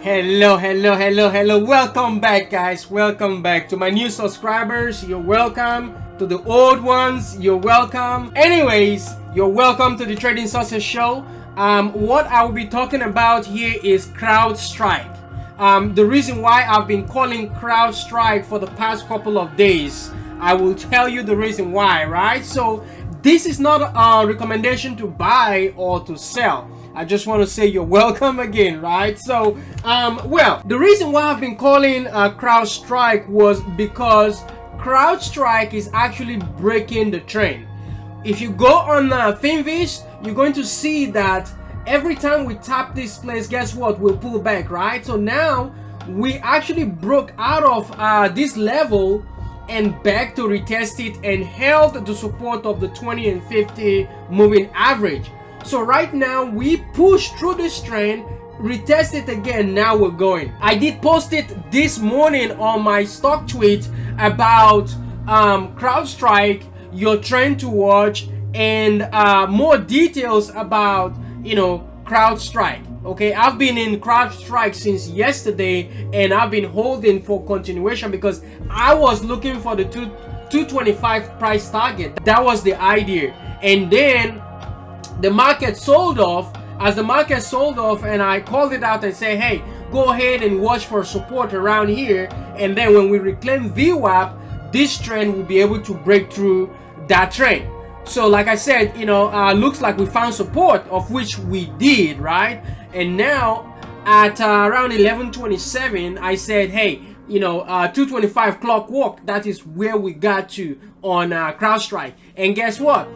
Hello. Welcome back, guys. Welcome back to my new subscribers. You're welcome. To the old ones, you're welcome. Anyways, you're welcome to the Trading Success Show. What I will be talking about here is CROWDSTRIKE. The reason why I've been calling CROWDSTRIKE for the past couple of days, I will tell you the reason why, right? So this is not a recommendation to buy or to sell. I just want to say you're welcome again, right? So, well, the reason why I've been calling CROWDSTRIKE was because CROWDSTRIKE is actually breaking the trend. If you go on Finvish, you're going to see that every time we tap this place, guess what? We'll pull back, right? So now we actually broke out of this level and back to retest it and held the support of the 20 and 50 moving average. So right now we push through this trend, retest it again, now we're going. I did post it this morning on my stock tweet about CROWDSTRIKE, your trend to watch, and more details about, CROWDSTRIKE. Okay, I've been in CROWDSTRIKE since yesterday and I've been holding for continuation because I was looking for the 225 price target. That was the idea. And then the market sold off. As the market sold off, and I called it out and say, hey, go ahead and watch for support around here, and then when we reclaim VWAP, this trend will be able to break through that trend. So like I said, looks like we found support, of which we did, right? And now at around 11:27, I said, hey, 225 clock walk, that is where we got to on CROWDSTRIKE. And guess what?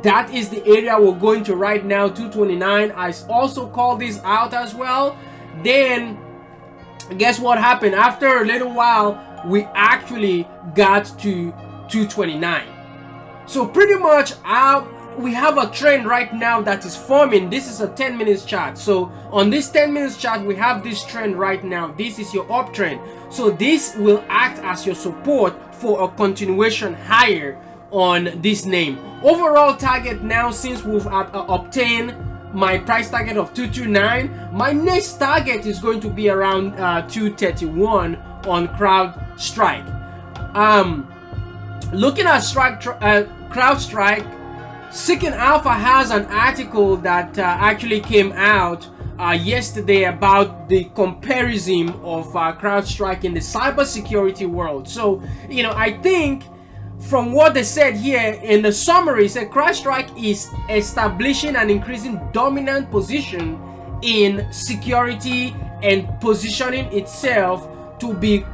That is the area we're going to right now, 229. I also called this out as well. Then guess what happened? After a little while, we actually got to 229. So pretty much we have a trend right now that is forming. This is a 10 minutes chart. So on this 10 minutes chart, we have this trend right now. This is your uptrend. So this will act as your support for a continuation higher on this name. Overall target now, since we've obtained my price target of 229, my next target is going to be around 231 on CROWDSTRIKE. Looking at CROWDSTRIKE, Seeking Alpha has an article that actually came out yesterday about the comparison of CROWDSTRIKE in the cybersecurity world. So, I think from what they said here in the summary, it said CROWDSTRIKE is establishing an increasing dominant position in security and positioning itself to be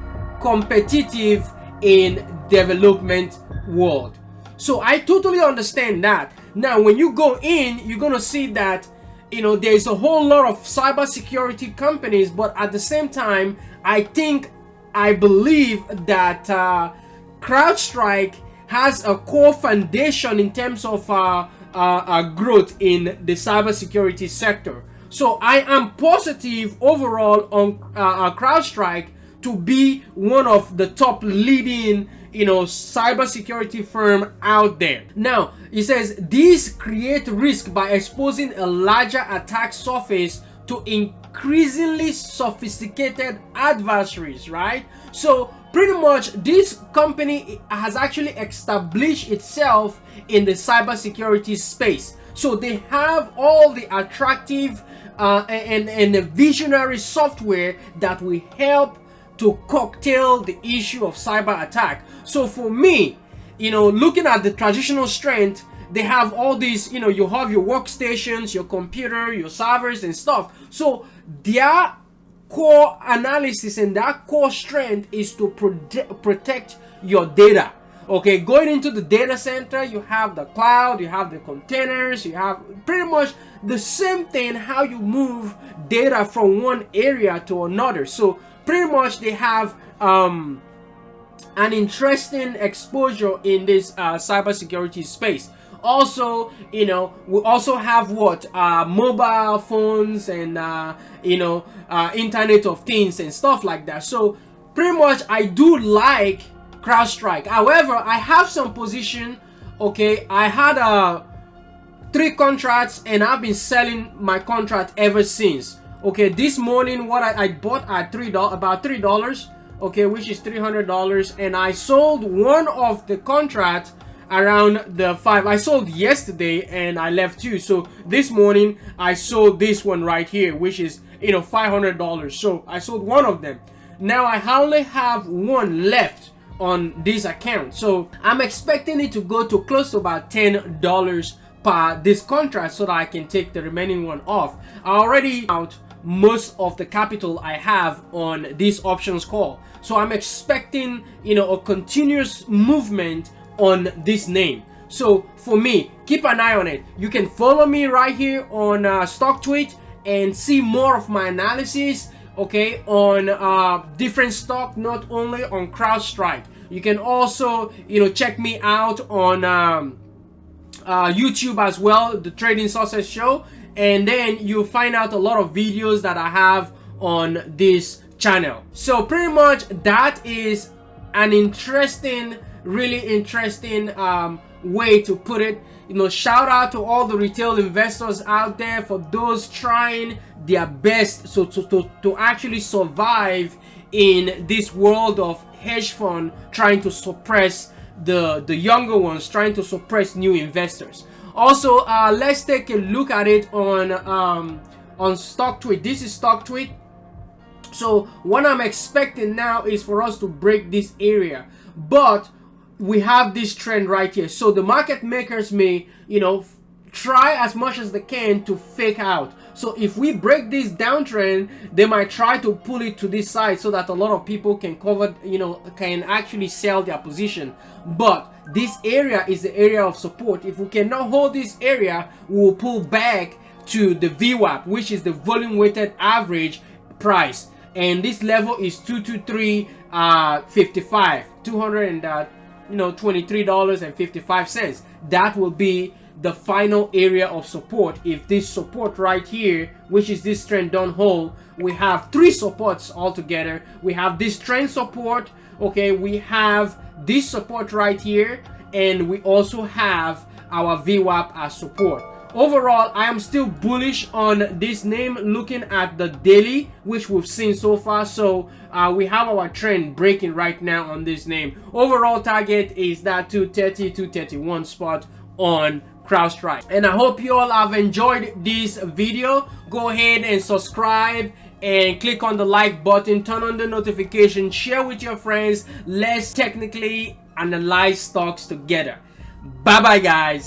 competitive in development world. So I totally understand that. Now when you go in, you're gonna see that there's a whole lot of cybersecurity companies, but at the same time, I believe that CROWDSTRIKE has a core foundation in terms of growth in the cybersecurity sector. So I am positive overall on CROWDSTRIKE to be one of the top leading cybersecurity firm out there. Now it says these create risk by exposing a larger attack surface to increasingly sophisticated adversaries, right? So pretty much this company has actually established itself in the cybersecurity space. So they have all the attractive and the visionary software that will help to curtail the issue of cyber attack. So for me, looking at the traditional strength, they have all these, you have your workstations, your computer, your servers and stuff. So their core analysis and that core strength is to protect your data. Okay, going into the data center, you have the cloud, you have the containers, you have pretty much the same thing, how you move data from one area to another. So pretty much they have an interesting exposure in this cybersecurity space. Also, we also have mobile phones and Internet of Things and stuff like that. So pretty much I do like CROWDSTRIKE. However, I have some position. Okay, I had 3 contracts and I've been selling my contract ever since. Okay, this morning what I bought at about $3, okay, which is $300, and I sold one of the contracts around the 5. I sold yesterday and I left 2. So this morning I sold this one right here, which is, you know, $500. So I sold one of them. Now I only have one left on this account, so I'm expecting it to go to close to about $10 per this contract so that I can take the remaining one off. I already out most of the capital I have on this options call, so I'm expecting, you know, a continuous movement on this name. So for me, keep an eye on it. You can follow me right here on StockTweet and see more of my analysis, okay, on different stock, not only on CrowdStrike. You can also, you know, check me out on YouTube as well, the Trading Success Show, and then you'll find out a lot of videos that I have on this channel. So pretty much that is an interesting, really interesting way to put it. You know, shout out to all the retail investors out there, for those trying their best so to actually survive in this world of hedge fund trying to suppress the younger ones, trying to suppress new investors. Also, let's take a look at it on StockTweet. This is StockTweet. So what I'm expecting now is for us to break this area, but we have this trend right here. So the market makers may, you know, try as much as they can to fake out. So if we break this downtrend, they might try to pull it to this side so that a lot of people can cover, you know, can actually sell their position. But this area is the area of support. If we cannot hold this area, we will pull back to the VWAP, which is the volume weighted average price, and this level is 223.55, $23.55. That will be the final area of support. If this support right here, which is this trend don't hold, we have 3 supports altogether. We have this trend support, okay, we have this support right here, and we also have our VWAP as support. Overall, I am still bullish on this name looking at the daily, which we've seen so far. So we have our trend breaking right now on this name. Overall target is that 230, 231 spot on CrowdStrike. And I hope you all have enjoyed this video. Go ahead and subscribe and click on the like button, turn on the notification, share with your friends. Let's technically analyze stocks together. Bye bye guys.